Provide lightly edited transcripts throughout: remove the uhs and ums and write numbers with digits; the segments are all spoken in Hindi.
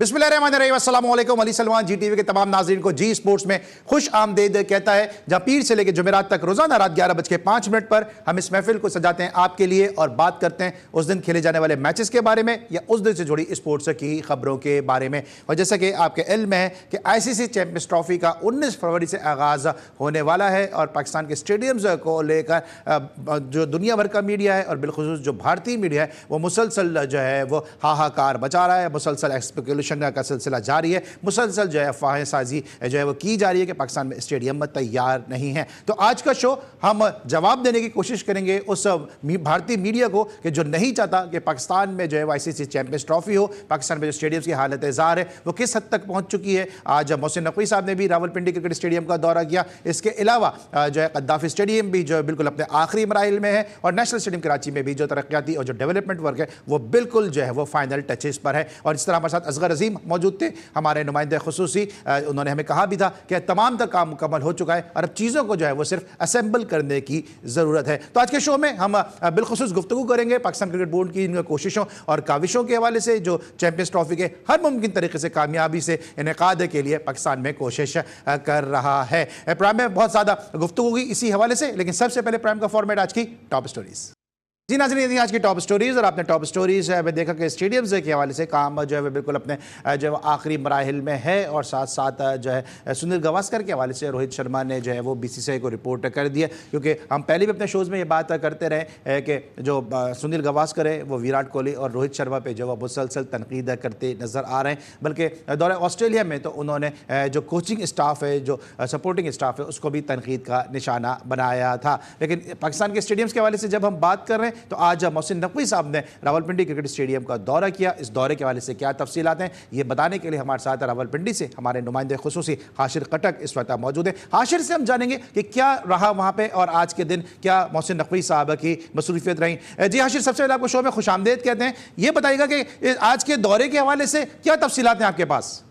बिस्मिल्लाहिर्रहमानिर्रहीम, अस्सलाम वालेकुम। अली सलमान जी टीवी के तमाम नाज़रीन को जी स्पोर्ट्स में खुश आमदीद कहता है, जहां पीर से लेकर जुमेरात तक रोजाना रात 11:05 पर हम इस महफिल को सजाते हैं आपके लिए और बात करते हैं उस दिन खेले जाने वाले मैचेस के बारे में या उस दिन से जुड़ी स्पोर्ट्स की खबरों के बारे में। और जैसा कि आपके इल्म है कि आईसीसी चैंपियंस ट्रॉफी का 19 फरवरी से आगाज़ होने वाला है और पाकिस्तान के स्टेडियम्स को लेकर जो दुनिया भर का मीडिया है और बिलखुसूस जो भारतीय मीडिया है वो मुसलसल जो है वो हाहाकार मचा रहा है, मुसलसल स्पेकुलेशन का सिलसिला जारी है, मुसलसल जो है अफवाहें साजी जो है वो की जा रही है कि पाकिस्तान में स्टेडियम तैयार नहीं है। तो आज का शो हम जवाब देने की कोशिश करेंगे उस भारतीय मीडिया को कि जो नहीं चाहता कि पाकिस्तान में जो है आईसीसी चैंपियंस ट्रॉफी हो, पाकिस्तान में जो स्टेडियम की हालत ज़ार है वो किस हद तक पहुंच चुकी है। आज मोहसिन नकवी साहब ने भी रावलपिंडी क्रिकेट स्टेडियम का दौरा किया। इसके अलावा जो है गद्दाफी स्टेडियम भी जो है बिल्कुल अपने आखिरी मराइल में है और नेशनल स्टेडियम कराची में भी जो तरक्याती और जो डेवलपमेंट वर्क है वो बिल्कुल जो है वो फाइनल टचेस पर है। और इस तरह हमारे साथ असगर अजीम मौजूद थे, हमारे नुमाइंदे खुसूसी। उन्होंने हमें कहा भी था कि तमाम तक काम मुकम्मल हो चुका है और अब चीज़ों को जो है वो सिर्फ असेंबल करने की ज़रूरत है। तो आज के शो में हम बिलखुसूस गुफ्तगू करेंगे पाकिस्तान क्रिकेट बोर्ड की इन कोशिशों और काविशों के हवाले से जो चैंपियंस ट्रॉफी के हर मुमकिन तरीके से कामयाबी से इनेकाद के लिए पाकिस्तान में कोशिश कर रहा है। प्राइम में बहुत ज़्यादा गुफ्तगू हुई इसी हवाले से, लेकिन सबसे पहले प्राइम का फॉर्मेट आज की टॉप स्टोरीज। जी नाज़रीन, आज की टॉप स्टोरीज़ और आपने टॉप स्टोरीज़ में देखा कि स्टेडियम्स के हवाले से काम जो है बिल्कुल अपने जो है आखिरी मराहिल में है और साथ साथ जो है सुनील गावस्कर के हवाले से रोहित शर्मा ने जो है वो बीसीसीआई को रिपोर्ट कर दिया, क्योंकि हम पहले भी अपने शोज़ में ये बात करते रहे कि जो सुनील गावस्कर है वो विराट कोहली और रोहित शर्मा पर जो है मुसलसल तनकीद करते नज़र आ रहे हैं। बल्कि दौरे ऑस्ट्रेलिया में तो उन्होंने जो कोचिंग स्टाफ है, जो सपोर्टिंग स्टाफ है, उसको भी तनकीद का निशाना बनाया था। लेकिन पाकिस्तान के स्टेडियम्स के हवाले से जब हम बात कर रहे हैं तो आज मोहसिन नकवी साहब ने रावलपिंडी क्रिकेट स्टेडियम का दौरा किया। इस दौरे के हवाले से क्या तफसीलात हैं ये बताने के लिए हमारे साथ रावलपिंडी से हमारे नुमाइंदे खुसूसी हाशिर कटक इस वक्त मौजूद है। हाशिर से हम जानेंगे कि क्या रहा वहाँ पे और आज के दिन क्या मोहसिन नकवी साहब की मसरूफियत रही। जी हाशिर, सबसे पहले आपको शो में खुशामदीद कहते हैं। ये बताइएगा कि आज के दौरे के हवाले से क्या तफसीलात हैं आपके पास।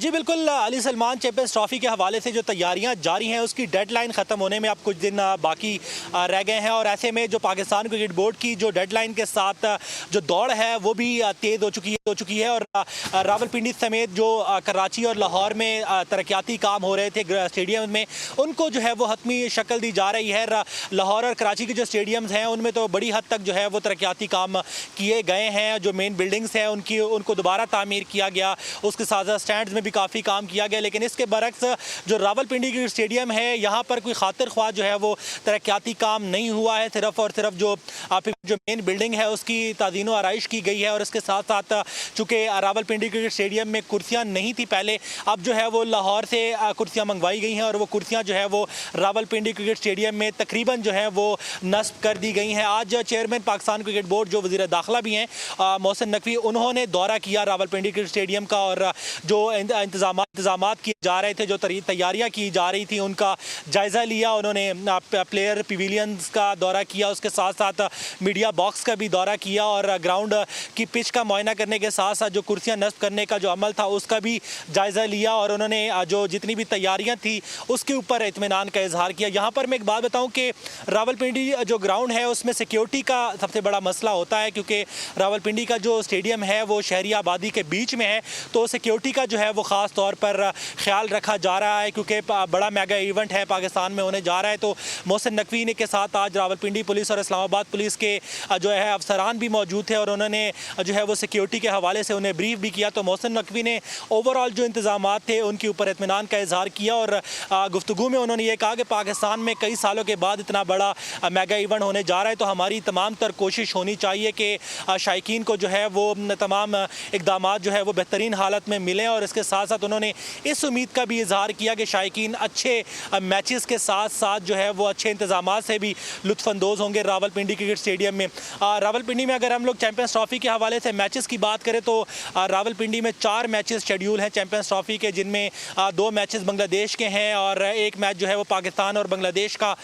जी बिल्कुल, अली सलमान चैंपियंस ट्रॉफी के हवाले से जो तैयारियां जारी हैं उसकी डेडलाइन ख़त्म होने में अब कुछ दिन बाकी रह गए हैं और ऐसे में जो पाकिस्तान क्रिकेट बोर्ड की जो डेडलाइन के साथ जो दौड़ है वो भी तेज़ हो चुकी है और रावलपिंडी समेत जो कराची और लाहौर में तरक्याती काम हो रहे थे स्टेडियम में, उनको जो है वो हतमी शक्ल दी जा रही है। लाहौर और कराची के जो स्टेडियम्स हैं उनमें तो बड़ी हद तक जो है वो तरक्याती काम किए गए हैं। जो मेन बिल्डिंग्स हैं उनको दोबारा तामीर किया गया, उसके साथ स्टैंड में भी काफ़ी काम किया गया। लेकिन इसके बरक्स जो रावलपिंडी की स्टेडियम है यहाँ पर कोई खातिर ख्वाह जो है वो तरक्याती काम नहीं हुआ है। सिर्फ और सिर्फ जो मेन बिल्डिंग है उसकी ताज़ीन व आराइश की गई है और इसके साथ साथ चूँकि रावलपिंडी क्रिकेट स्टेडियम में कुर्सियाँ नहीं थी पहले, अब जो है वो लाहौर से कुर्सियाँ मंगवाई गई हैं और वो कुर्सियाँ जो है वो रावलपिंडी क्रिकेट स्टेडियम में तकरीबन जो है वो नस्ब कर दी गई हैं। आज चेयरमैन पाकिस्तान क्रिकेट बोर्ड जो वज़ीर दाखिला भी हैं मोहसिन नकवी, उन्होंने दौरा किया रावलपिंडी क्रिकेट स्टेडियम का और जो इंतजाम किए जा रहे थे, जो तैयारियां की जा रही थी, उनका जायज़ा लिया। उन्होंने प्लेयर पवेलियंस का दौरा किया, उसके साथ साथ मीडिया बॉक्स का भी दौरा किया और ग्राउंड की पिच का मुआयना करने के साथ साथ जो कुर्सियां नस्ब करने का जो अमल था उसका भी जायज़ा लिया और उन्होंने जो जितनी भी तैयारियां थी उसके ऊपर इत्मीनान का इजहार किया। यहाँ पर मैं एक बात बताऊँ कि रावलपिंडी जो ग्राउंड है उसमें सिक्योरिटी का सबसे बड़ा मसला होता है, क्योंकि रावलपिंडी का जो स्टेडियम है वो शहरी आबादी के बीच में है, तो सिक्योरिटी का जो है वो ख़ास तौर पर ख्याल रखा जा रहा है क्योंकि बड़ा मेगा इवेंट है पाकिस्तान में होने जा रहा है। तो मोहसिन नकवी ने के साथ आज रावलपिंडी पुलिस और इस्लामाबाद पुलिस के जो है अफसरान भी मौजूद थे और उन्होंने जो है वो सिक्योरिटी के हवाले से उन्हें ब्रीफ भी किया। तो मोहसिन नकवी ने ओवरऑल जो इंतजामात थे उनके ऊपर इत्मीनान का इजहार किया और गुफ्तगू में उन्होंने ये कहा कि पाकिस्तान में कई सालों के बाद इतना बड़ा मेगा इवेंट होने जा रहा है, तो हमारी तमाम तर कोशिश होनी चाहिए कि शायकीन को जो है वो तमाम इकदाम जो है वो बेहतरीन हालत में मिलें। और इसके साथ साथ उन्होंने इस उम्मीद का भी इजहार किया कि शायकीन अच्छे मैचेस के साथ साथ जो है वो अच्छे इंतजामात से भी लुत्फ़अंदोज़ होंगे रावलपिंडी क्रिकेट स्टेडियम में। रावलपिंडी में अगर हम लोग चैंपियंस ट्रॉफ़ी के हवाले से मैचेस की बात करें तो रावलपिंडी में 4 मैचेस शेड्यूल हैं चैंपियंस ट्रॉफ़ी के, जिनमें 2 मैचेस बांग्लादेश के हैं और एक मैच जो है वो पाकिस्तान और बांग्लादेश का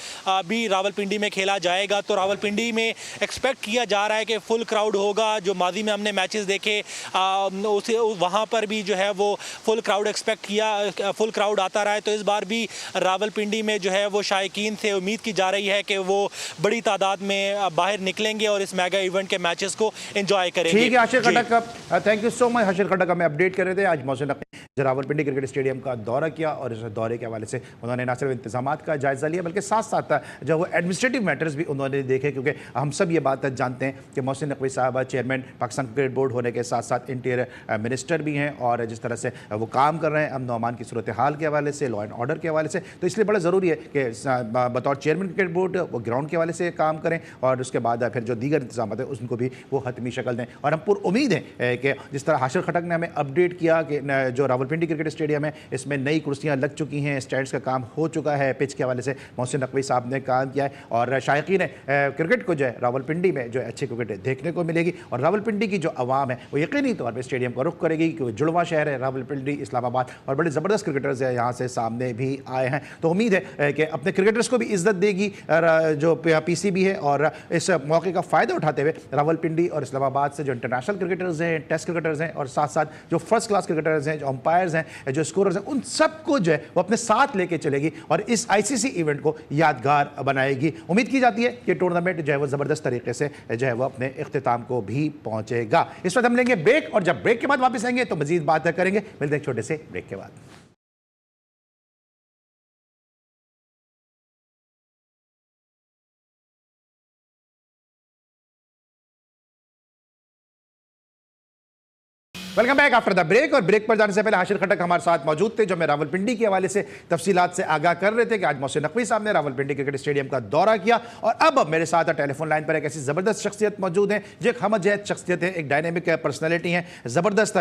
भी रावलपिंडी में खेला जाएगा। तो रावलपिंडी में एक्सपेक्ट किया जा रहा है कि फुल क्राउड होगा। जो माजी में हमने मैचेस देखे उसे वहाँ पर भी जो है वो फुल क्राउड एक्सपेक्ट किया फुल क्राउड आता रहा है, तो इस बार भी रावलपिंडी में जो है वो शायकीन से उम्मीद की जा रही है कि वो बड़ी तादाद में बाहर निकलेंगे और इस मेगा इवेंट के मैचेस को एंजॉय करेंगे। ठीक है Aashir Khattak, thank you so much. Aashir Khattak हमें अपडेट कर रहे थे। आज मोहसिन नकवी ने रावलपिंडी क्रिकेट स्टेडियम का दौरा किया और इस दौरे के हवाले से उन्होंने न सिर्फ इंतजाम का जायजा लिया बल्कि साथ साथ जो वो एडमिनिस्ट्रेटिव मैटर्स भी उन्होंने देखे, क्योंकि हम सब ये बात जानते हैं कि मोहसिन नकवी साहब चेयरमैन पाकिस्तान क्रिकेट बोर्ड होने के साथ साथ इंटीरियर मिनिस्टर भी हैं और जिस तरह से वो काम कर रहे हैं अमन अमान की सूरत हाल के हवाले से, लॉ एंड ऑर्डर के हवाले से, तो इसलिए बड़ा ज़रूरी है कि बतौर चेयरमैन क्रिकेट बोर्ड वो ग्राउंड के हवाले से काम करें और उसके बाद फिर जो दीगर इंतजाम है उनको भी वो हतमी शक्ल दें। और हम पुर उम्मीद है कि जिस तरह आशिर खटक ने हमें अपडेट किया कि जो रावलपिंडी क्रिकेट स्टेडियम है इसमें नई कुर्सियाँ लग चुकी हैं, स्टैंड्स का काम हो चुका है, पिच के हवाले से मोहसिन नकवी साहब ने काम किया है और शायकीन क्रिकेट को जो है रावलपिंडी में जो है अच्छी क्रिकेट देखने को मिलेगी और रावलपिंडी की जो आवाम है वो यकीनी तौर पर स्टेडियम का रुख करेगी क्योंकि जुड़वा शहर है रावलपिंडी, इस्लामाबाद और बड़े ज़बरदस्त क्रिकेटर्स हैं यहाँ से सामने भी आए हैं। तो उम्मीद है कि अपने क्रिकेटर्स को भी इज्जत देगी जो पीसीबी है और इस मौके का फ़ायदा उठाते हुए रावलपिंडी और इस्लामाबाद से जो इंटरनेशनल क्रिकेटर्स हैं, टेस्ट क्रिकेटर्स हैं और साथ साथ जो फर्स्ट क्लास क्रिकेटर्स हैं, जो अंपायर्स हैं, जो स्कोरर्स हैं, उन सबको जो है वो अपने साथ लेके चलेगी और इस आईसीसी इवेंट को यादगार बनाएगी। उम्मीद की जाती है कि टूर्नामेंट जो है वो ज़बरदस्त तरीके से जो है वो अपने इख्तिताम को भी पहुंचेगा। इस वक्त हम लेंगे ब्रेक और जब ब्रेक के बाद वापस आएंगे तो मजीद बात करेंगे। मिलते हैं छोटे से ब्रेक के बाद। Welcome back after the break. और ब्रेक पर जाने से पहले आशिर खटक हमारे साथ मौजूद थे जो मैं रावलपिंडी के हवाले से तफसीलात से आगाह कर रहे थे कि आज मोहसिन नकवी साहब ने रावलपिंडी क्रिकेट स्टेडियम का दौरा किया और अब मेरे साथ टेलीफोन लाइन पर एक ऐसी ज़बरदस्त शख्सियत मौजूद है जो एक हमजहत शख्सियत है, एक डायनेमिक पर्सनैलिटी है, ज़बरदस्त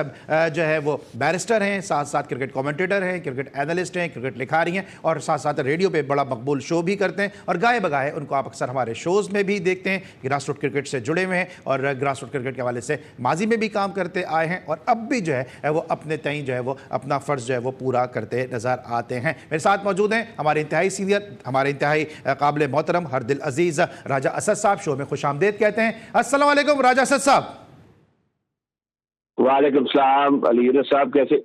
जो है वो बैरिस्टर हैं, साथ साथ क्रिकेट कॉमेंटेटर हैं, क्रिकेट एनालिस्ट हैं, क्रिकेट लिखारी हैं और साथ साथ रेडियो पर बड़ा मकबूल शो भी करते हैं और गाए बगाए उनको आप अक्सर हमारे शोज़ में भी देखते हैं। ग्रास रूट क्रिकेट से जुड़े हुए हैं और ग्रास रूट क्रिकेट के हवाले से माजी में भी काम करते आए हैं और अब भी जो है वो अपने तय जो है वो अपना फ़र्ज़ जो है वो पूरा करते नज़र आते हैं। मेरे साथ मौजूद हैं हमारे इंतहाई सीनियर, हमारे इंतहाई काबिल मोहतरम हर दिल अजीज़ राजा असद साहब। शो में खुश आमदेद कहते हैं। अस्सलाम वालेकुम राजा असद साहब। वालेकुम सलाम अली साहब, कैसे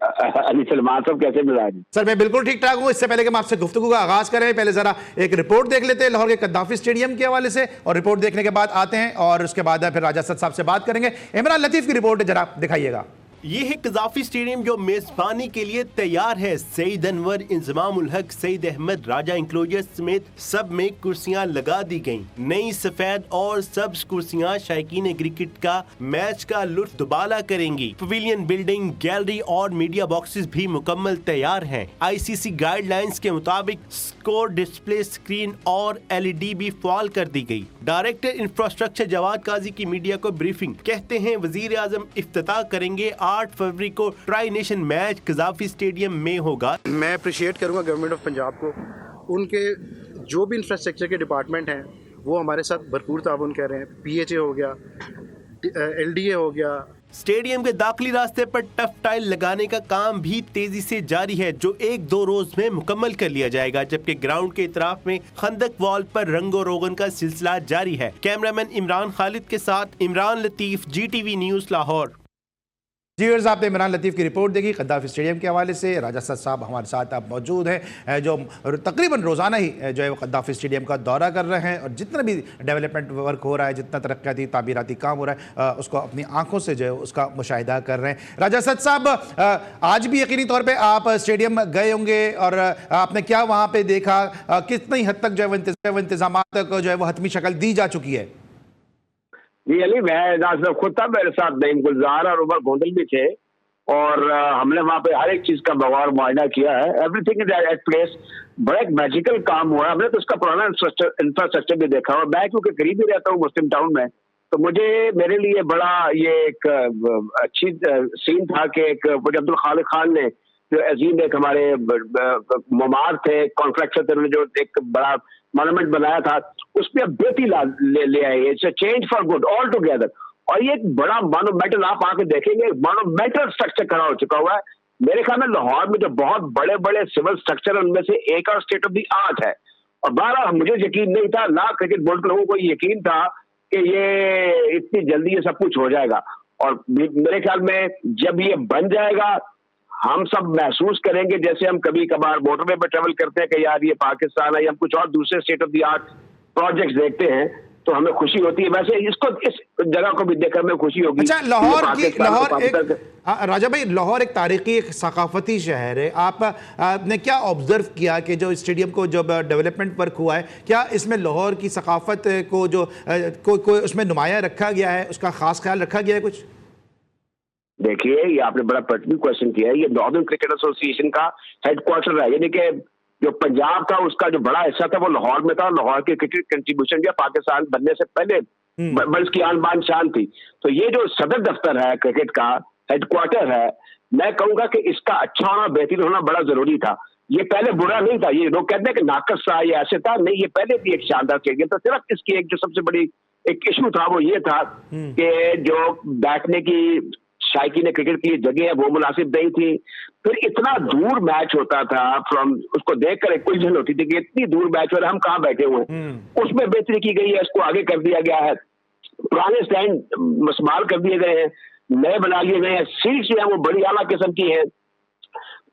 अली सलमान साहब कैसे मिजाज? सर मैं बिल्कुल ठीक ठाक हूँ। इससे पहले कि हम आपसे गुफ्तगू का आगाज़ करें पहले ज़रा एक रिपोर्ट देख लेते हैं लाहौर के कद्दाफी स्टेडियम के हवाले से और रिपोर्ट देखने के बाद आते हैं और उसके बाद फिर राजा असद साहब से बात करेंगे। इमरान लतीफ़ की रिपोर्ट जरा दिखाइएगा। ये है कज़ाफी स्टेडियम जो मेजबानी के लिए तैयार है। सईद अनवर, इंजमामुल हक, सईद अहमद, राजा इंक्लोजर समेत सब में कुर्सियां लगा दी गईं। नई सफेद और सब्ज कुर्सियां शायकीन क्रिकेट का मैच का लुत्फ दुबाला करेंगी। पवेलियन बिल्डिंग, गैलरी और मीडिया बॉक्सेस भी मुकम्मल तैयार हैं। आईसीसी गाइडलाइंस के मुताबिक स्कोर डिस्प्ले स्क्रीन और एलईडी भी फाल कर दी गई। डायरेक्टर इंफ्रास्ट्रक्चर जवाद काजी की मीडिया को ब्रीफिंग, कहते हैं वजीर आजम इफ्तिताह करेंगे। 8 फरवरी को tri nation match Gaddafi stadium में होगा। मैं अप्रिशिएट करूंगा गवर्नमेंट ऑफ पंजाब को, उनके जो भी इंफ्रास्ट्रक्चर के डिपार्टमेंट हैं वो हमारे साथ भरपूर ताउन कर रहे हैं। पीएचए हो गया, एलडीए हो गया। स्टेडियम के दाखिली रास्ते पर टफ टाइल लगाने का काम भी तेजी से जारी है जो 1-2 रोज में मुकम्मल कर लिया जाएगा, जबकि ग्राउंड के इतराफ में खंदक वॉल पर रंगो रोगन का सिलसिला जारी है। कैमरामैन इमरान खालिद के साथ इमरान लतीफ, GTV न्यूज़ लाहौर। जी आपने इमरान लतीफ़ की रिपोर्ट देखी कद्दाफी स्टेडियम के हवाले से। राजा असद साहब हमारे साथ अब मौजूद हैं जो तकरीबन रोज़ाना ही जो है वो कद्दाफी स्टेडियम का दौरा कर रहे हैं और जितना भी डेवलपमेंट वर्क हो रहा है, जितना तरक्याती तामीराती काम हो रहा है उसको अपनी आंखों से जो है उसका मुशाहिदा कर रहे हैं। राजा असद साहब आज भी यकीनी तौर पर आप स्टेडियम गए होंगे और आपने क्या वहाँ पर देखा, कितनी हद तक जो है वो इंतजाम तक जो है वो हतमी शक्ल दी जा चुकी है? जी अली, मैं खुद था, मेरे साथ नईम गुलजार और उमर गोंदल भी थे और हमने वहाँ पे हर एक चीज का बगौर मुआयना किया है। Everything is at place. बड़ा एक मैजिकल काम हुआ है। हमने तो उसका पुराना इंफ्रास्ट्रक्चर भी देखा और मैं क्योंकि करीब ही रहता हूँ मुस्लिम टाउन में, तो मेरे लिए बड़ा ये एक अच्छी सीन था कि एक अब्दुल खालिक खान ने जो अजीम एक हमारे ममार थे, कॉन्ट्रैक्टर थे, उन्होंने जो एक बड़ा मॉन्यूमेंट बनाया था उसमें अब बेटी ले आए। It's a change for good all together. और ये एक बड़ा मॉन्यूमेंटल, आप आके देखेंगे, मॉन्यूमेंटल स्ट्रक्चर खड़ा हो चुका हुआ है। मेरे ख्याल में लाहौर में जो बहुत बड़े बड़े सिविल स्ट्रक्चर है उनमें से एक और स्टेट ऑफ द आर्ट है। और बहरहाल मुझे यकीन नहीं था, ना क्रिकेट बोर्ड के लोगों को यकीन था कि ये इतनी जल्दी ये सब कुछ हो जाएगा। और मेरे ख्याल में जब ये बन जाएगा हम सब महसूस करेंगे जैसे हम कभी कभार मोटरवे पर ट्रेवल करते हैं कि यार ये पाकिस्तान है, या हम कुछ और दूसरे state of the art projects देखते हैं तो हमें खुशी होती है। वैसे इसको, इस जगह को भी देखकर हमें खुशी होगी। अच्छा, राजा भाई, लाहौर एक तारीखी, एक सकाफती शहर है। आपने क्या ऑब्जर्व किया कि जो स्टेडियम को जब डेवलपमेंट वर्क हुआ है, क्या इसमें लाहौर की सकाफत को जो को उसमें नुमाया रखा गया है, उसका खास ख्याल रखा गया है कुछ? देखिए, ये आपने बड़ा पर्टिकुलर क्वेश्चन किया है। ये नॉर्दर्न क्रिकेट एसोसिएशन का हेडक्वार्टर है, यानी कि जो पंजाब था उसका जो बड़ा हिस्सा था वो लाहौर में था। लाहौर के क्रिकेट कंट्रीब्यूशन जो पाकिस्तान बनने से पहले बल्स की आन बान शान थी। तो ये जो सदर दफ्तर है क्रिकेट का, हेडक्वार्टर है, मैं कहूंगा कि इसका अच्छा होना, बेहतरीन होना बड़ा जरूरी था। ये पहले बुरा नहीं था। ये लोग कहते हैं कि नाकस था, ये ऐसे था, नहीं, ये पहले भी एक शानदार स्टेडियम था। सिर्फ इसकी एक जो सबसे बड़ी एक इशू था वो ये था कि जो बैठने की शायकीन क्रिकेट की जगह है वो मुनासिब नहीं थी। फिर इतना दूर मैच होता था, फ्रॉम उसको देखकर एक उलझन होती थी कि इतनी दूर मैच हो रहा है, हम कहाँ बैठे हुए हैं। उसमें बेहतरी की गई है, इसको आगे कर दिया गया है, पुराने स्टैंड मस्माल कर दिए गए हैं, नए बना लिए गए हैं, सीट्स जो है वो बड़ी आला किस्म की है,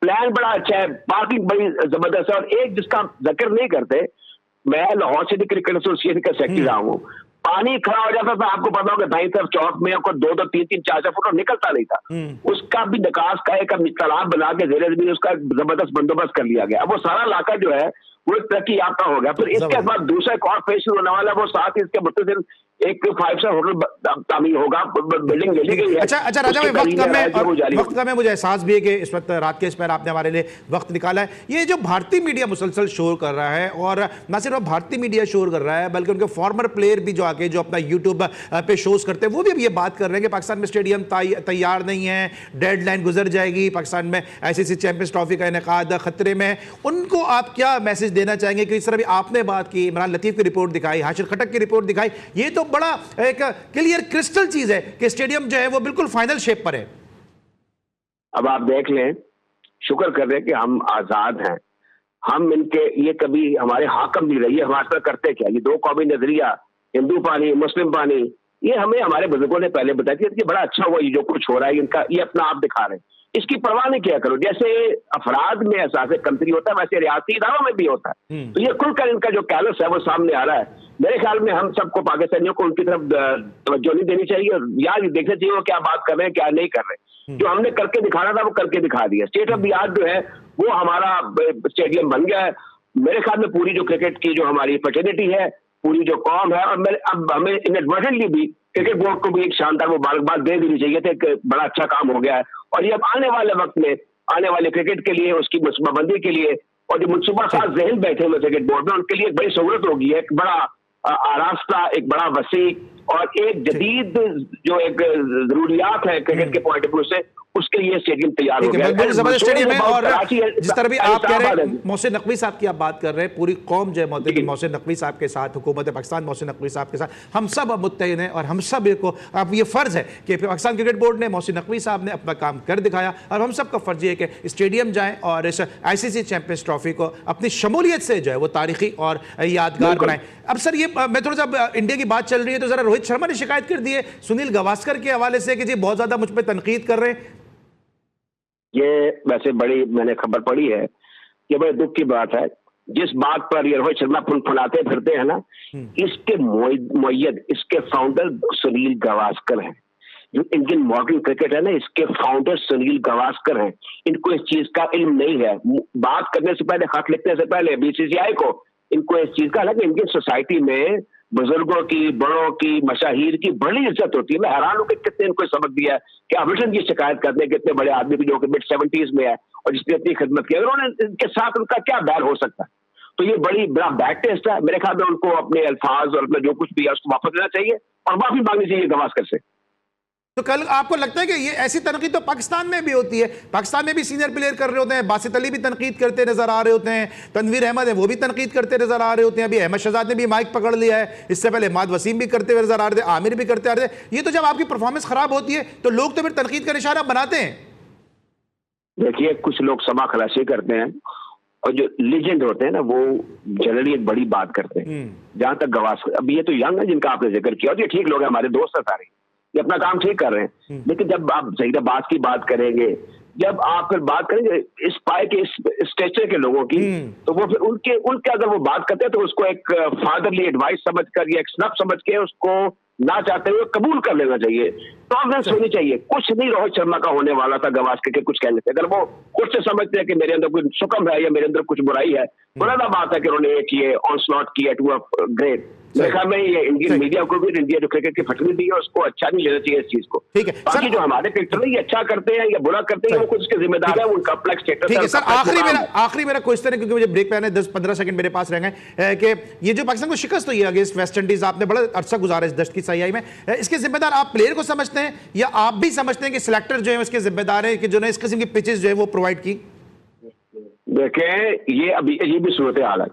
प्लान बड़ा अच्छा है, पार्किंग बड़ी जबरदस्त है। और एक जिसका जिक्र नहीं करते, मैं लाहौर सिटी क्रिकेट एसोसिएशन का सेक्रेटरी रहा हूँ। पानी खड़ा हो जाता था, आपको पता होगा, दाईं तरफ चौक में आपको 2-2, 3-3, 4-4 फुट निकलता नहीं था। उसका भी निकास का एक तालाब बना के जेरे जमीन उसका जबरदस्त बंदोबस्त कर लिया गया। अब वो सारा इलाका जो है वो तरक्की याफ्ता हो गया। फिर इसके बाद दूसरा एक और फेज शुरू होने वाला है, वो साथ ही इसके मुत्तसिल एक 5 स्टार होटल तामीर होगा, बिल्डिंग ले ली गई है। अच्छा राजा भाई, वक्त कम है, मुझे एहसास भी है कि इस वक्त रात के इस पर आपने हमारे लिए वक्त निकाला है। ये जो भारतीय मीडिया मुसलसल शोर कर रहा है, और न सिर्फ भारतीय मीडिया शोर कर रहा है बल्कि उनके फॉर्मर प्लेयर भी जो आके जो अपना यूट्यूब पे शोज करते हैं वो भी अब ये बात कर रहे हैं कि पाकिस्तान में स्टेडियम तैयार नहीं है, डेडलाइन गुजर जाएगी, पाकिस्तान में आईसीसी चैंपियंस ट्रॉफी का इनेकाद खतरे में। उनको आप क्या मैसेज देना चाहेंगे कि इस तरह भी आपने बात की, इमरान लतीफ की रिपोर्ट दिखाई, हाशिर खटक की रिपोर्ट दिखाई, ये तो बड़ा एक क्लियर क्रिस्टल चीज है कि स्टेडियम जो है वो बिल्कुल फाइनल शेप पर है। अब आप देख लें, शुक्र कर रहे हैं कि हम आजाद हैं, हम इनके ये कभी हमारे हाकम नहीं रही है। हमारे साथ करते क्या, ये दो कौमी नजरिया, हिंदू पानी मुस्लिम पानी, ये हमें हमारे बुजुर्गों ने पहले बताया कि बड़ा अच्छा हुआ ये जो कुछ हो रहा है, इनका ये अपना आप दिखा रहे हैं, इसकी परवाह नहीं किया करो। जैसे अफराद में एहसास कमतरी होता है वैसे रियासती इदारों में भी होता है। तो ये खुलकर इनका जो कैलस है वो सामने आ रहा है। मेरे ख्याल में हम सबको, पाकिस्तानियों को उनकी तरफ तवज्जो नहीं देनी चाहिए, यार देखना चाहिए वो क्या बात कर रहे हैं क्या नहीं कर रहे। जो हमने करके दिखाना था वो करके दिखा दिया। स्टेट ऑफ द आर्ट जो है वो हमारा स्टेडियम बन गया है। मेरे ख्याल में पूरी जो क्रिकेट की जो हमारी फर्टिलिटी है, पूरी जो कौम है, और अब हमें इनएडवर्टेंटली भी क्रिकेट बोर्ड को भी एक शानदार मुबारकबाद दे देनी चाहिए थी, एक बड़ा अच्छा काम हो गया है। और ये अब आने वाले वक्त में, आने वाले क्रिकेट के लिए, उसकी मनसूबाबंदी के लिए, और जो मनसूबा साथ जहन बैठे हुए क्रिकेट बोर्ड में, उनके लिए एक बड़ी सहूलत होगी, एक बड़ा आरास्ता, एक बड़ा वसी और एक जदीद जो एक जरूरियात है क्रिकेट के पॉइंट ऑफ व्यू से, उसके लिए स्टेडियम तैयार हो गया है। जबरदस्त स्टेडियम है। और जिस तरह भी आप कह रहे हैं, मोहसिन नकवी साहब की आप बात कर रहे हैं, पूरी कौम जो है मोहसिन नकवी साहब के साथ, हुकूमत पाकिस्तान मोहसिन नकवी साहब के साथ, हम सब अब मुत्तहिद हैं। और हम सब को अब ये फर्ज है कि पाकिस्तान क्रिकेट बोर्ड ने, मोहसिन नकवी साहब ने अपना काम कर दिखाया, और हम सब का फर्ज है कि स्टेडियम जाएं और इस आईसीसी चैंपियंस ट्रॉफी को अपनी शमूलियत से जो है वो तारीखी और यादगार बनाएं। अब सर, ये मैं थोड़ा सा, इंडिया की बात चल रही है तो जरा रोहित शर्मा ने शिकायत कर दी है सुनील गावस्कर के हवाले से कि जी बहुत ज्यादा मुझ पर तनकीद कर रहे हैं। ये वैसे बड़ी मैंने खबर पढ़ी है, ये बड़े दुख की बात है। जिस बात पर ये रोहित शर्मा फुनफुनाते फिरते हैं ना, इसके मुय्यद, इसके फाउंडर सुनील गावस्कर हैं। जो इंडियन मॉडर्न क्रिकेट है ना, इसके फाउंडर सुनील गावस्कर हैं। इनको इस चीज का इल्म नहीं है। बात करने से पहले, खत लिखने से पहले बीसीसीआई को इनको इस चीज का, हालांकि इंडियन सोसाइटी में बुजुर्गों की, बड़ों की, मशाहिर की बड़ी इज्जत होती है। मैं हैरान हूं कि कितने इनको सबक दिया है कि अभिषण की शिकायत करते हैं, कितने बड़े आदमी की जो कि मिड 70s में है और जिसने इतनी खिदमत की, उन्होंने इनके साथ उनका क्या बैर हो सकता है। तो ये बड़ा बैड टेस्ट है। मेरे ख्याल में उनको अपने अल्फाज और अपना जो कुछ भी है उसको वापस लेना चाहिए और माफी मांगनी चाहिए गावस्कर से। तो कल आपको लगता है कि ये ऐसी तनकीद तो पाकिस्तान में भी होती है? पाकिस्तान में भी सीनियर प्लेयर कर रहे होते हैं, बासित अली भी तनकीद करते नजर आ रहे होते हैं, तनवीर अहमद है वो भी तनकीद करते नजर आ रहे होते हैं, अभी अहमद शहजाद ने भी माइक पकड़ लिया है, इससे पहले इमाद वसीम भी करते हुए नजर आ रहे थे, आमिर भी करते आ रहे थे। ये तो जब आपकी परफॉर्मेंस खराब होती है तो लोग तो फिर तनकीद का निशाना बनाते हैं। देखिए, कुछ लोग समा खलासी करते हैं और जो लीजेंड होते हैं ना वो जनरली एक बड़ी बात करते हैं। जहां तक गावस्कर, अब ये तो यंग है जिनका आपने जिक्र किया, और ये ठीक लोग हैं, हमारे दोस्त हैं सारे, ये अपना काम ठीक कर रहे हैं। लेकिन जब आप सईद अब्बास की बात करेंगे, जब आप फिर बात करेंगे इस पाए के इस स्टेचर के लोगों की, तो वो फिर उनके अगर वो बात करते हैं तो उसको एक फादरली एडवाइस समझकर या एक स्नफ समझ के उसको ना चाहते हुए कबूल कर लेना चाहिए। टॉलरेंस होनी चाहिए। कुछ नहीं रोहित शर्मा का होने वाला था गवास्कर के कुछ कहने से। अगर वो खुद से समझते हैं कि मेरे अंदर कुछ सुकम है या मेरे अंदर कुछ बुराई है, बुरा बात है कि उन्होंने ये किए ऑन स्लॉट किया टू अ ग्रेट। मेरे ख्याल में ये इंडियन मीडिया को भी, इंडिया जो क्रिकेट की फटनी दी है उसको अच्छा नहीं लेना चाहिए इस चीज को। ठीक है बाकी जो हमारे क्रिकेटर है ये अच्छा करते हैं या बुरा करते हैं वो खुद उसके जिम्मेदार है, उनका प्लेक्स स्टेटस। ठीक है सर, आखिरी मेरा क्वेश्चन है, क्योंकि मुझे ब्रेक पे आने 10-15 सेकंड मेरे पास रह गए, कि ये जो पाकिस्तान को शिकस्त हुई है अगेंस्ट वेस्ट इंडीज, आपने बड़ा अरसा गुजारा इस दस्त की सयाई में, इसके जिम्मेदार आप प्लेयर को समझते हैं या आप भी समझते हैं कि सिलेक्टर जो है उसके जिम्मेदार है कि जो ने इस किस्म की पिचेस जो है वो प्रोवाइड की? देखें, ये अभी अजीब भी सूरत हाल है।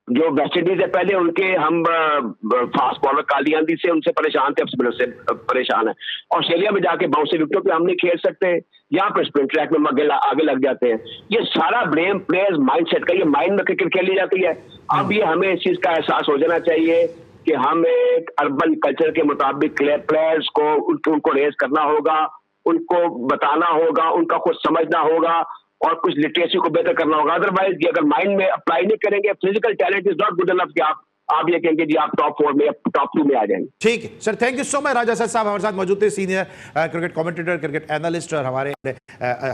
जो वेस्ट इंडीज है पहले उनके हम फास्ट बॉलर कालियानी से उनसे परेशान थे, अब स्पिनर से परेशान है। ऑस्ट्रेलिया में जाके बाउंसी विकेटों पे हम नहीं खेल सकते, यहाँ पर स्पिन ट्रैक में आगे लग जाते हैं। ये सारा ब्लेम प्लेयर्स माइंडसेट का, ये माइंड में क्रिकेट खेली जाती है। अब ये हमें इस चीज का एहसास हो जाना चाहिए कि हम एक अर्बन कल्चर के मुताबिक प्लेयर्स को उनको रेस करना होगा, उनको बताना होगा, उनका कुछ समझना होगा और कुछ लिटरेसी को बेहतर करना होगा। अदरवाइज ये अगर माइंड में अप्लाई नहीं करेंगे, physical talent is not good enough कि आप ये कहेंगे जी आप टॉप 4 में या टॉप 2 में आ जाएंगे। ठीक है sir, thank you so much. Raja sir साहब हमारे साथ मौजूद थे, senior cricket commentator, cricket analyst और हमारे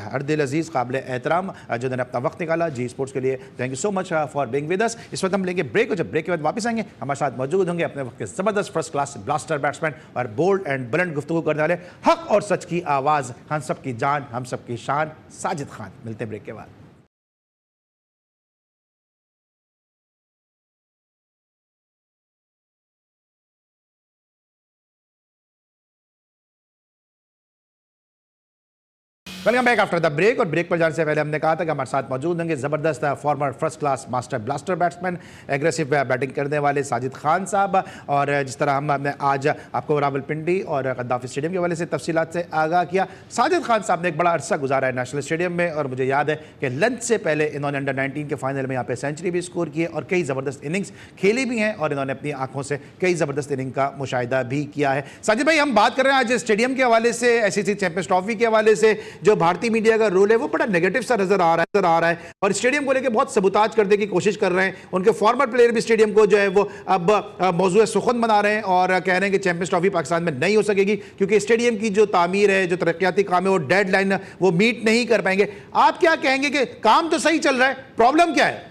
हर दिल अजीज काबिल एहतराम जिन्होंने अपना वक्त निकाला जी स्पोर्ट्स के लिए। Thank you so much for being with us. इस वक्त हम लेंगे ब्रेक और जब ब्रेक के बाद वापस आएंगे हमारे साथ मौजूद होंगे अपने वक्त के जबरदस्त फर्स्ट क्लास ब्लास्टर बैट्समैन और बोल्ड एंड बुलंद गुफ्तगू करने वाले हक और सच की आवाज़, हम सब की जान, हम सब की शान, साजिद खान। मिलते हैं ब्रेक के बाद। Welcome back after the break. और ब्रेक पर जाने से पहले हमने कहा था कि हमारे साथ मौजूद होंगे ज़बरदस्त farmer first class master blaster batsman, aggressive batting करने वाले साजिद खान साहब। और जिस तरह हमने आज आपको रावलपिंडी और गद्दाफी स्टेडियम के हवाले से तफसीलात से आगाह किया, साजिद खान साहब ने एक बड़ा अरसा गुजारा है नेशनल स्टेडियम में और मुझे याद है कि लंच से पहले इन्होंने अंडर 19 के फाइनल में यहाँ पे सेंचुरी भी स्कोर की है और कई ज़बरदस्त इनिंग्स खेली भी हैं और इन्होंने अपनी आंखों से कई ज़बरदस्त इनिंग का मुशाहिदा भी किया है। साजिद भाई, हम बात कर रहे हैं आज स्टेडियम के हवाले से, ICC चैंपियंस ट्रॉफी के हवाले से जो भारतीय मीडिया का रोल है वो बड़ा नेगेटिव सा नजर आ रहा है और स्टेडियम को लेकर बहुत सबूताज करने की कोशिश कर रहे हैं। उनके फॉर्मर प्लेयर भी स्टेडियम को जो है वो अब मौजूद सुखन बना रहे हैं और कह रहे हैं कि चैंपियंस ट्रॉफी पाकिस्तान में नहीं हो सकेगी क्योंकि स्टेडियम की जो तामीर है, जो तरक्याती काम है, वो डेडलाइन वो मीट नहीं कर पाएंगे। आप क्या कहेंगे कि काम तो सही चल रहा है, प्रॉब्लम क्या है?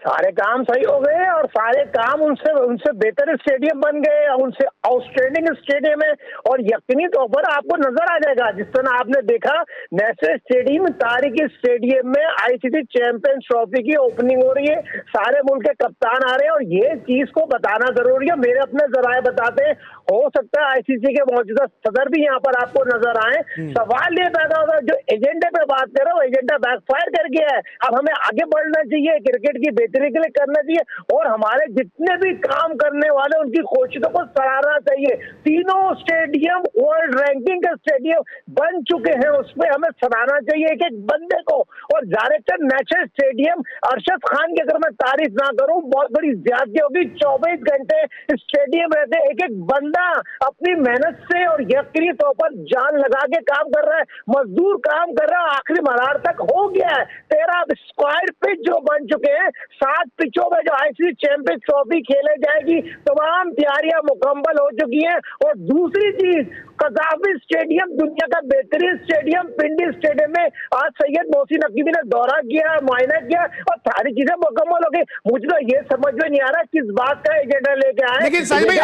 सारे काम सही हो गए और सारे काम उनसे बेहतर स्टेडियम बन गए, उनसे आउटस्टैंडिंग स्टेडियम है और यकीनी तौर पर आपको नजर आ जाएगा जिस तरह आपने देखा नेशनल स्टेडियम, तारिकी स्टेडियम में ICC चैंपियंस ट्रॉफी की ओपनिंग हो रही है, सारे मुल्क के कप्तान आ रहे हैं और ये चीज को बताना जरूरी है। मेरे अपने जराए बताते हैं, हो सकता है ICC के मौजूदा सदर भी यहाँ पर आपको नजर आए। सवाल ये पैदा होगा, जो एजेंडे पे बात कर रहा हूँ, एजेंडा बैकफायर कर गया है। अब हमें आगे बढ़ना चाहिए, क्रिकेट की बेहतरी के लिए करना चाहिए और हमारे जितने भी काम करने वाले उनकी कोशिशों को सराहना चाहिए। तीनों स्टेडियम वर्ल्ड रैंकिंग के स्टेडियम बन चुके हैं, उसमें हमें सराहना चाहिए एक एक बंदे को। और ज्यादातर नेशनल स्टेडियम, अरशद खान की अगर मैं तारीफ ना करूं बहुत बड़ी ज्यादती होगी। 24 घंटे स्टेडियम रहते, एक एक बंदा अपनी मेहनत से और यकीनी तौर पर जान लगा के काम कर रहा है, मजदूर काम कर रहा है, आखिरी मरार तक हो गया है। 13 स्क्वायर पिच जो बन चुके हैं, 7 पिचों में जो ICC चैंपियंस ट्रॉफी खेले जाएगी, तमाम तैयारियां मुकम्मल हो चुकी हैं। और दूसरी चीज, कज़ाफी स्टेडियम दुनिया का बेहतरीन स्टेडियम, पिंडी स्टेडियम में आज सैयद मोहसिन नकीबी ने दौरा किया, मुआयना किया और सारी चीजें मुकम्मल हो गई। मुझे तो ये समझ में नहीं आ रहा किस बात का एजेंडा लेके आए। लेकिन साहिब भाई,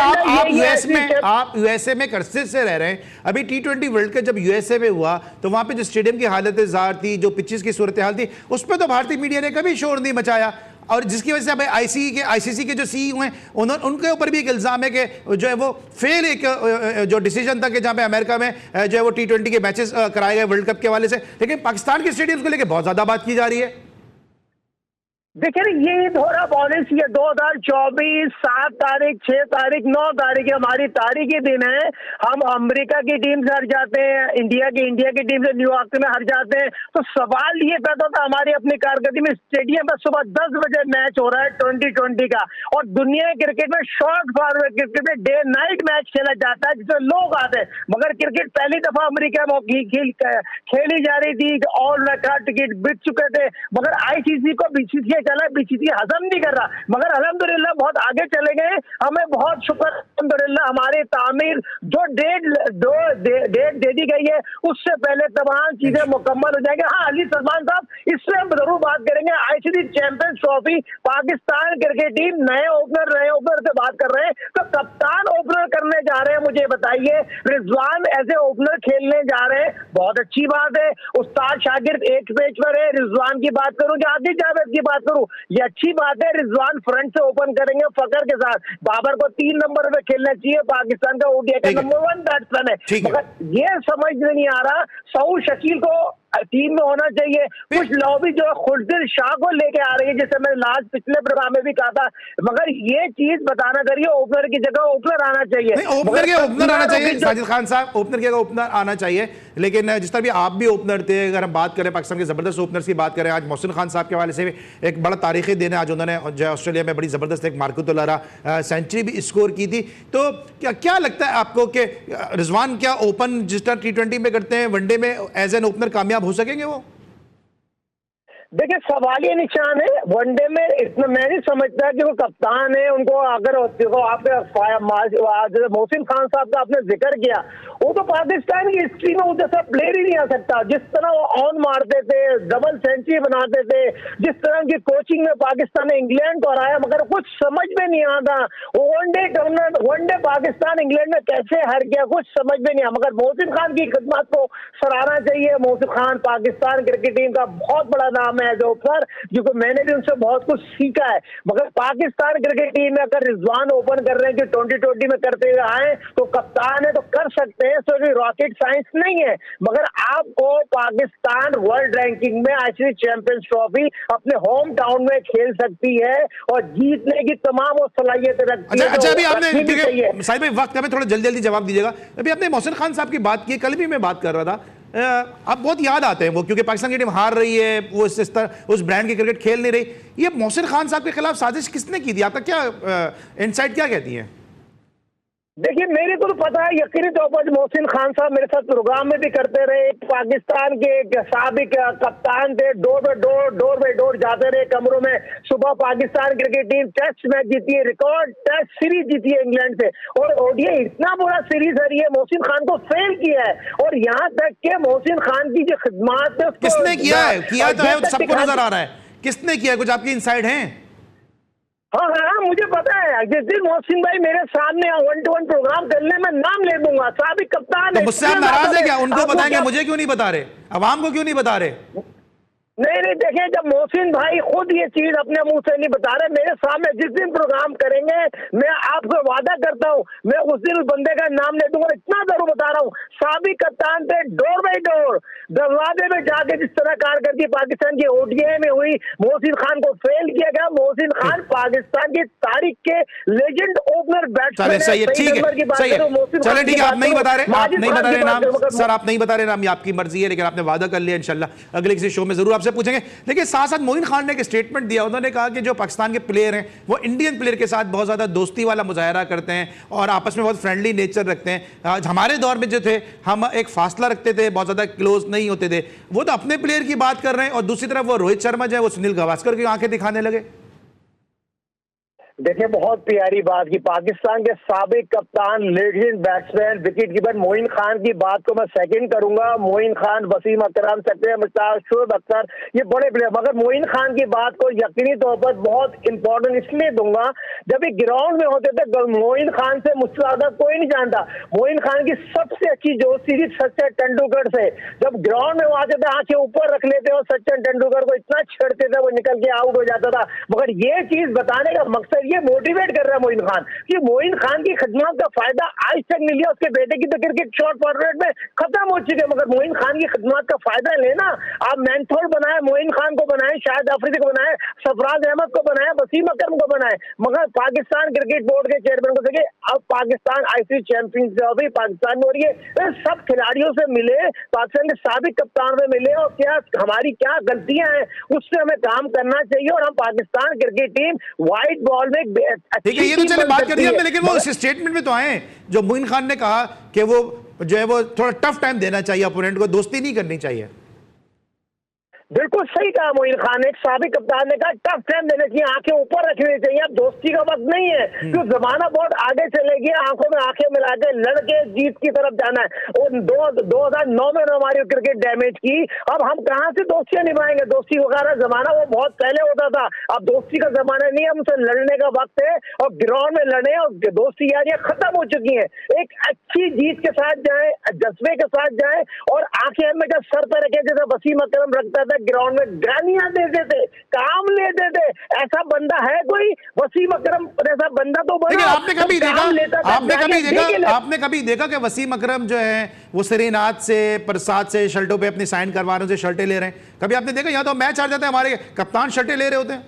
आप यूएसए में कर्से से रह रहे हैं, अभी T20 वर्ल्ड कप जब यूएसए में हुआ तो वहां पे जो स्टेडियम की हालत जार थी, जो पिचेस की सूरत हाल थी, उस पर तो भारतीय मीडिया ने कभी शोर नहीं मचाया और जिसकी वजह से अब ICC के जो CEO हैं उनके ऊपर भी एक इल्ज़ाम है कि जो है वो फेल एक जो डिसीजन था कि जहां पे अमेरिका में जो है वो T20 के मैचेस कराए गए वर्ल्ड कप के हवाले से, लेकिन पाकिस्तान के स्टेडियम को लेकर बहुत ज़्यादा बात की जा रही है। देखिए ये थोड़ा पॉलिसी है 2024 7 तारीख 6 तारीख 9 तारीख हमारी तारीख ही दिन है। हम अमेरिका की टीम से हार जाते हैं, इंडिया की टीम से न्यूयॉर्क में हार जाते हैं। तो सवाल ये पैदा होता है हमारी अपनी कारकर्दगी में, स्टेडियम पर सुबह 10 बजे मैच हो रहा है 2020 का, और दुनिया के क्रिकेट में शॉर्ट फॉरवर्ड क्रिकेट में डे नाइट मैच खेला जाता है जिसमें लोग आते हैं। मगर क्रिकेट पहली दफा अमेरिका में खेली जा रही थी, ऑल रिकॉर्ड टिकट बिक चुके थे, मगर आईसीसी को बीसीसीआई चला, बीसीसीआई हजम नहीं कर रहा। मगर अल्हम्दुलिल्लाह बहुत आगे चले गए, हमें बहुत शुक्र अल्हम्दुलिल्लाह। हमारी तामीर जो डेट दे दी गई है उससे पहले तमाम चीजें मुकम्मल हो जाएंगे। हाँ अली सलमान साहब इससे हम जरूर बात करेंगे। ICC champions trophy Pakistan cricket team नए ओपनर से बात कर रहे हैं, तो कप्तान ओपनर करने जा रहे हैं। मुझे बताइए रिजवान ऐसे ओपनर खेलने जा रहे हैं, बहुत अच्छी बात है। उस्ताद शागिर्द एक पेज पर है। रिजवान की बात करूं या आदिल जावेद की बात करूं, ये अच्छी बात है। रिजवान फ्रंट से ओपन करेंगे फकर के साथ। बाबर को 3 नंबर पे खेलना चाहिए, पाकिस्तान का ओडीआई का नंबर 1 बैट्समैन है। मगर ये समझ में नहीं आ रहा सऊद शकील को टीम में होना चाहिए। कुछ लॉबी जो खुर्शीद शाह को लेके आ रही है, जैसे मैंने लास्ट पिछले प्रोग्राम में भी कहा था, मगर ये चीज बताना करिए ओपनर की जगह ओपनर आना चाहिए। ओपनर आना चाहिए साजिद खान साहब, ओपनर की जगह ओपनर आना चाहिए। लेकिन जिस तरह भी आप भी ओपनर थे, अगर हम बात करें पाकिस्तान के जबरदस्त ओपनर्स की बात करें, आज मोहसिन खान साहब के हवाले से भी एक बड़ा तारीखी दिन है। आज उन्होंने जो ऑस्ट्रेलिया में बड़ी जबरदस्त एक मार्कुतुल्लाह सेंचुरी भी स्कोर की थी। तो क्या लगता है आपको कि रिजवान क्या ओपन जिस तरह T20 में करते हैं वनडे में एज एन ओपनर कामयाब हो सकेंगे वो? देखिए सवालिया निशान है वनडे में। इतना मैं नहीं समझता कि वो कप्तान है, उनको अगर देखो आपने मोहसिन खान साहब का आपने जिक्र किया, वो तो पाकिस्तान की हिस्ट्री में जैसा प्लेयर ही नहीं आ सकता। जिस तरह वो ऑन मारते थे, डबल सेंचुरी बनाते थे, जिस तरह की कोचिंग में पाकिस्तान ने इंग्लैंड को हराया, मगर कुछ समझ में नहीं आता वनडे पाकिस्तान इंग्लैंड में कैसे हार गया, कुछ समझ में नहीं आया। मगर मोहसिन खान की खिदमत को सराहना चाहिए। मोहसिन खान पाकिस्तान क्रिकेट टीम का बहुत बड़ा नाम है एज ओपनर, क्योंकि मैंने भी उनसे बहुत कुछ सीखा है। मगर पाकिस्तान क्रिकेट टीम में अगर रिजवान ओपन कर रहे हैं कि 2020 में करते हुए आए तो कप्तान है तो कर सकते हैं, तो रॉकेट साइंस नहीं है। मगर आपको पाकिस्तान वर्ल्ड रैंकिंग में आईसीसी चैंपियंस ट्रॉफी अपने होम टाउन में खेल सकती है और जीतने की तमाम वो सलाहियत रखती है। अच्छा अभी आपने साहिब भाई वक्त हमें थोड़ा जल्दी जवाब दीजिएगा। अभी आपने मोहसिन खान साहब की बात की, कल भी मैं बात कर रहा था, आप बहुत याद आते हैं वो, क्योंकि पाकिस्तान की टीम हार रही है, वो इस तरह उस ब्रांड की क्रिकेट खेल नहीं रही। ये मोहसिन खान साहब के खिलाफ साजिश किसने की थी? आपका क्या इनसाइट क्या कहती है? देखिए मेरे को तो पता है यकीनी तौर पर मोहसिन खान साहब मेरे साथ प्रोग्राम में भी करते रहे। पाकिस्तान के साबिक कप्तान थे, डोर बाय डोर जाते रहे कमरों में। सुबह Pakistan cricket team test match जीती है, रिकॉर्ड टेस्ट सीरीज जीती है इंग्लैंड से, और ओडीआई इतना बुरा सीरीज है ये मोहसिन खान को फेल किया है। और यहाँ तक के मोहसिन खान की जो खिदमत है किसने किया है? किया तो है, सबको नजर आ रहा है, किसने किया है? कुछ आपकी इनसाइड है? हाँ मुझे पता है। जिस दिन मोहसिन भाई मेरे सामने 1-to-1 प्रोग्राम करने में नाम ले दूंगा, साबिक कप्तान है। मुझसे आप नाराज है क्या? उनको बताएंगे, मुझे क्यों नहीं बता रहे? अवाम को क्यों नहीं बता रहे? नहीं देखिए, जब मोहसिन भाई खुद ये चीज अपने मुंह से नहीं बता रहे, मेरे सामने जिस दिन प्रोग्राम करेंगे मैं आपको वादा करता हूँ मैं उस दिन उस बंदे का नाम ले दूंगा। इतना जरूर बता रहा हूँ, साबिक कप्तान थे, डोर बाय डोर दरवाजे में जाके जिस तरह कारकर्दगी पाकिस्तान की ओडीआई में हुई, मोहसिन खान को फेल किया गया। मोहसिन खान पाकिस्तान की तारीख के लेजेंड ओपनर बैट्समैन है। ठीक है, चले ठीक है, आप नहीं बता रहे, आप नहीं बता रहे नाम सर, आप नहीं बता रहे नाम, ये आपकी मर्जी है, लेकिन आपने वादा कर लिया इंशाल्लाह अगले किसी शो में जरूर आपसे पूछेंगे। लेकिन साथ साथ मोइन खान ने एक स्टेटमेंट दिया, उन्होंने कहा कि जो पाकिस्तान के प्लेयर हैं वो इंडियन प्लेयर के साथ बहुत ज्यादा दोस्ती वाला मुजाहरा करते हैं और आपस में बहुत फ्रेंडली नेचर रखते हैं। आज हमारे दौर में जो थे हम एक फासला रखते थे, बहुत ज्यादा क्लोज नहीं होते थे। वो तो अपने प्लेयर की बात कर रहे हैं और दूसरी तरफ वो रोहित शर्मा जो है वो सुनील गावस्कर की आंखें दिखाने लगे। देखिए बहुत प्यारी बात की, पाकिस्तान के साबिक कप्तान, legend batsman, wicket keeper Moin Khan की बात को मैं सेकंड करूंगा। मोइन खान, वसीम अकरम, मुश्ताक, शोएब अख्तर, ये बड़े प्लेयर, मगर मोइन खान की बात को यकीनी तौर पर बहुत इंपॉर्टेंट इसलिए दूंगा, जब ये ग्राउंड में होते थे मोइन खान से मुझसे ज्यादा कोई नहीं जानता। मोइन खान की सबसे अच्छी दोस्ती थी सचिन तेंदुलकर से। जब ग्राउंड में वो आते थे आंखें ऊपर रख लेते और सचिन तेंदुलकर को इतना छेड़ते थे वो निकल के आउट हो जाता था। मगर ये चीज बताने का मकसद ये मोटिवेट कर रहा है मोइन खान कि मोइन खान की खिदमत का फायदा आज तक नहीं लिया। उसके बेटे की तो क्रिकेट शॉर्ट फॉरवर्ड में खत्म हो चुके हैं, मगर मोइन खान की खिदमत का फायदा लेना। आप मैनथोल बनाए, मोइन खान को बनाए, शाहिद अफरीदी को बनाए, सरफराज अहमद को बनाए, वसीम अकरम को बनाए, मगर पाकिस्तान क्रिकेट बोर्ड के चेयरमैन को देखे अब Pakistan ICC champions trophy Pakistan में हो रही है। सब खिलाड़ियों से मिले, पाकिस्तान के साबिक कप्तान में मिले और क्या हमारी क्या गलतियां हैं उससे हमें काम करना चाहिए और हम Pakistan cricket team white ball में ठीक है, ये तो चले बात कर दी हमने, लेकिन वो स्टेटमेंट में तो आए जो मोइन खान ने कहा कि वो जो है वो थोड़ा टफ टाइम देना चाहिए अपोनेंट को, दोस्ती नहीं करनी चाहिए। बिल्कुल सही कहा मोइन खान ने, एक साबिक कप्तान ने कहा टफ टाइम देने चाहिए, आंखें ऊपर रखनी चाहिए। अब दोस्ती का वक्त नहीं है क्योंकि जमाना बहुत आगे चले गया, आंखों में आंखें मिला के लड़के जीत की तरफ जाना है। और 2009 में हमारी क्रिकेट डैमेज की, अब हम कहां से दोस्तियां निभाएंगे? दोस्ती वगैरह जमाना वो बहुत पहले होता था, अब दोस्ती का जमाना नहीं है, हमसे लड़ने का वक्त है और ग्राउंड में लड़े और दोस्ती यारियां खत्म हो चुकी है। एक अच्छी जीत के साथ जाए, जज्बे के साथ जाए और आंखें हमें सर पर रखे जैसे वसीम अकरम रखता था, ग्राउंड में गालियां देते थे, काम लेते थे। ऐसा बंदा है कोई? वसीम अकरम ऐसा बंदा तो बना। आपने कभी देखा कि वसीम अकरम जो है वो सिरीनाथ से प्रसाद से शर्टों पे अपनी साइन करवा रहे हैं, शर्टें ले रहे हैं? कभी आपने देखा? यहाँ तो मैच आ जाता है, हमारे कप्तान शर्टें ले रहे होते हैं।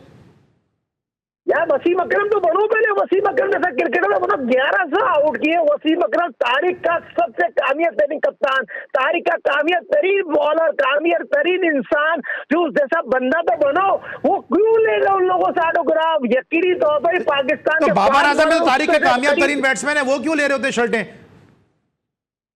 यार वसीम अकरम तो बढ़ो पहले, वसीम अकरम जैसा क्रिकेटर मतलब 1100 आउट किए। वसीम अकरम तारीख का सबसे कामयाब तरीन कप्तान, तारीख का कामयाब तरीन बॉलर, कामयाब तरीन इंसान, जो उस जैसा बंदा तो बनो। वो क्यों ले रहे उन लोगों से ऑटोग्राफ? यकीनी तौर पर पाकिस्तान तो बाबर आजम में तारीख का कामयाब तरीन बैट्समैन है, वो क्यों ले रहे होते शर्टें?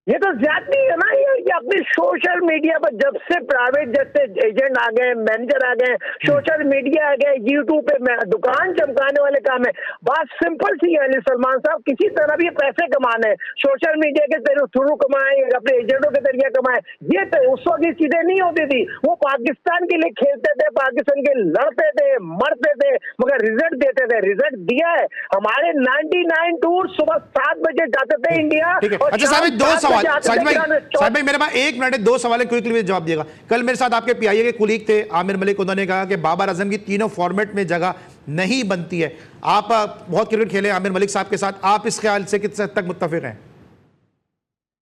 ये तो ज्यादती है ना। ये अपने सोशल मीडिया पर जब से प्राइवेट जैसे एजेंट आ गए, मैनेजर आ गए, सोशल मीडिया आ गए, यूट्यूब पे दुकान चमकाने वाले काम है। बात सिंपल सी है अली सलमान साहब, किसी तरह भी पैसे कमाने सोशल मीडिया के थ्रू कमाए, अपने एजेंटों के जरिए कमाए। ये तो उस वक्त ये चीजें नहीं होती थी। वो पाकिस्तान के लिए खेलते थे, पाकिस्तान के लड़ते थे, मरते थे, मगर रिजल्ट देते थे। रिजल्ट दिया है। हमारे 99 टूर सुबह 7 बजे जाते थे इंडिया। अच्छा साहब, दो सवाल साजिद भाई मेरे पास 1 मिनट है, 2 सवाल है, क्विकली जवाब दिएगा। कल मेरे साथ आपके PIA के कुलीग थे आमिर मलिक, उन्होंने कहा कि बाबर आजम की तीनों फॉर्मेट में जगह नहीं बनती है। आप बहुत क्रिकेट खेले आमिर मलिक साहब के साथ, आप इस ख्याल से कितने हद तक मुत्तफिक हैं?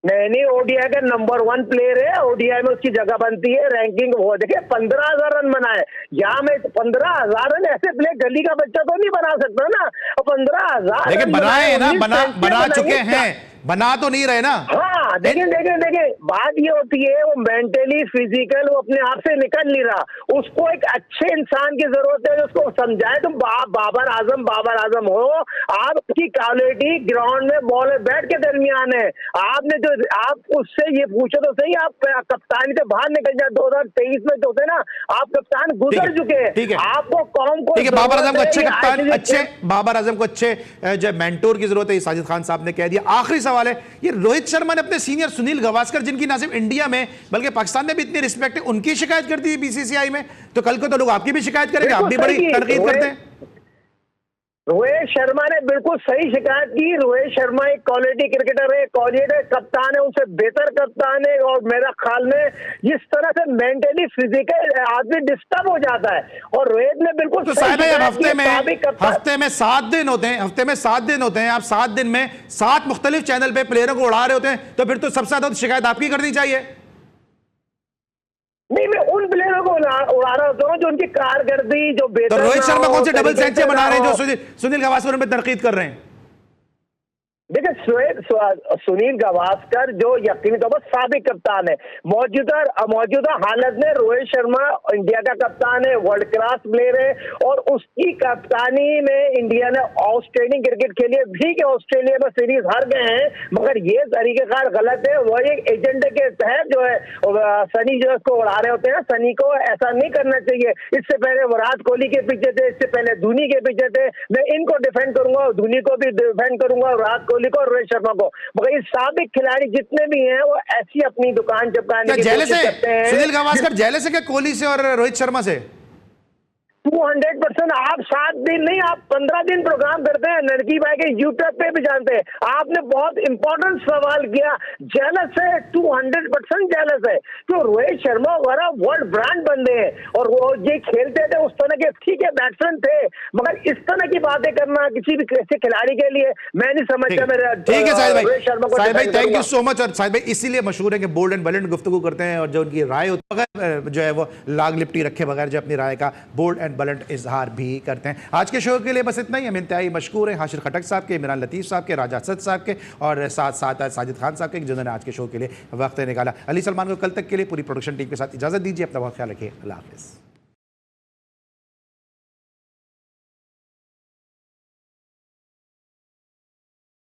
नहीं, ODI का नंबर 1 प्लेयर है, ODI में उसकी जगह बनती है। रैंकिंग वो देखिए 15,000 रन बनाए, यहाँ में 15,000 रन ऐसे प्लेयर गली का बच्चा तो नहीं बना सकता ना। 15,000 लेकिन बनाए ना, बना चुके हैं, बना तो नहीं रहे ना। हाँ देखिए बात ये होती है वो मेंटली फिजिकल वो अपने आप से निकल नहीं रहा। उसको एक अच्छे इंसान की जरूरत है जो उसको समझाए। तुम बाबर आजम हो, आपकी क्वालिटी ग्राउंड में बॉल बैट के दरमियान है। आपने जो आप उससे ये पूछो तो सही, आप कप्तानी से बाहर निकल जाए। 2023 में जो थे ना, आप कप्तान गुजर चुके हैं। आपको कौम को बाबर आजम को अच्छे कप्तान, बाबर आजम को अच्छे जो मेंटोर की जरूरत है, साजिद खान साहब ने कह दिया। आखिरी सवाल है, ये रोहित शर्मा ने अपने सीनियर सुनील गावस्कर, जिनकी ना सिर्फ इंडिया में बल्कि पाकिस्तान में भी इतनी रिस्पेक्ट है, उनकी शिकायत करती है BCCI में, तो कल को तो लोग आपकी भी शिकायत करेंगे। आप भी बड़ी तनकीद करते हैं। रोहित शर्मा ने बिल्कुल सही शिकायत की। रोहित शर्मा एक क्वालिटी क्रिकेटर है, क्वालिटी कप्तान है, उनसे बेहतर कप्तान है। और मेरा ख्याल में जिस तरह से मेंटली फिजिकल आदमी डिस्टर्ब हो जाता है, और रोहित ने बिल्कुल तो साहब हफ्ते में 7 दिन होते हैं, हफ्ते में 7 दिन होते हैं। आप 7 दिन में 7 मुख्तलिफ चैनल पे प्लेयरों को उड़ा रहे होते हैं, तो फिर तो सबसे ज्यादा शिकायत आपकी करनी चाहिए। नहीं, मैं उन प्लेयरों को उड़ा रहा होता हूँ जो उनकी कारकर्दगी जो बेहतर। तो रोहित शर्मा कौन से डबल सेंचुरी बना रहे हैं जो सुनील गावस्कर पे तनकीद कर रहे हैं? देखिए सुनील गावस्कर जो यकीनी तौर पर साबिक कप्तान है, मौजूदा हालत में रोहित शर्मा इंडिया का कप्तान है, वर्ल्ड क्लास प्लेयर है, और उसकी कप्तानी में इंडिया ने आउटस्टैंडिंग क्रिकेट खेली है। भी कि ऑस्ट्रेलिया में सीरीज हार गए हैं, मगर ये तरीकेकार गलत है। वो एक एजेंडे के तहत जो है सनी जो उसको उड़ा रहे होते हैं। सनी को ऐसा नहीं करना चाहिए। इससे पहले विराट कोहली के पीछे थे, इससे पहले धोनी के पीछे थे। मैं इनको डिफेंड करूंगा, धोनी को भी डिफेंड करूंगा, विराट कोहली को, रोहित शर्मा को। मगर इस साबिक खिलाड़ी जितने भी हैं वो ऐसी अपनी दुकान चपकाने की कोशिश करते हैं। सुनील गावस्कर जेलस है क्या कोहली से और रोहित शर्मा से? 200%। आप 7 दिन नहीं, आप 15 दिन प्रोग्राम करते हैं। नरकी भाई के यूट्यूब पे भी जानते हैं। आपने बहुत इंपॉर्टेंट सवाल किया। जेलस है, 200% जेलस है। तो रोहित शर्मा वगैरह वर्ल्ड ब्रांड बंदे हैं और वो ये खेलते थे उस तरह के, ठीक है बैट्समैन थे, मगर इस तरह की बातें करना किसी भी ऐसे खिलाड़ी के लिए मैं नहीं समझता। मेरा ठीक है साहिद रोहित शर्मा भाई, को साहिद भाई defend थैंक यू करूंगा। So much. और साहिद भाई इसीलिए मशहूर है कि बोल्ड एंड बलंट गुफ्तगू करते हैं और जो उनकी राय होती है जो है वो लाग लिपटी रखे बगैर जो अपनी राय का बोल्ड एंड बलंट इजहार भी करते हैं। आज के शो के लिए बस इतना ही। हम इंतहाई मशकूर हैं हाशिर खटक साहब के, इमरान लतीफ़ साहब के, राजा असद साहब के और साथ साथ साजिद खान साहब के, जिन्होंने आज के शो के लिए वक्त निकाला। अली सलमान को कल तक के लिए पूरी प्रोडक्शन टीम के साथ इजाजत दीजिए। अपना बहुत ख्याल रखिए। अल्लाह हाफिज़।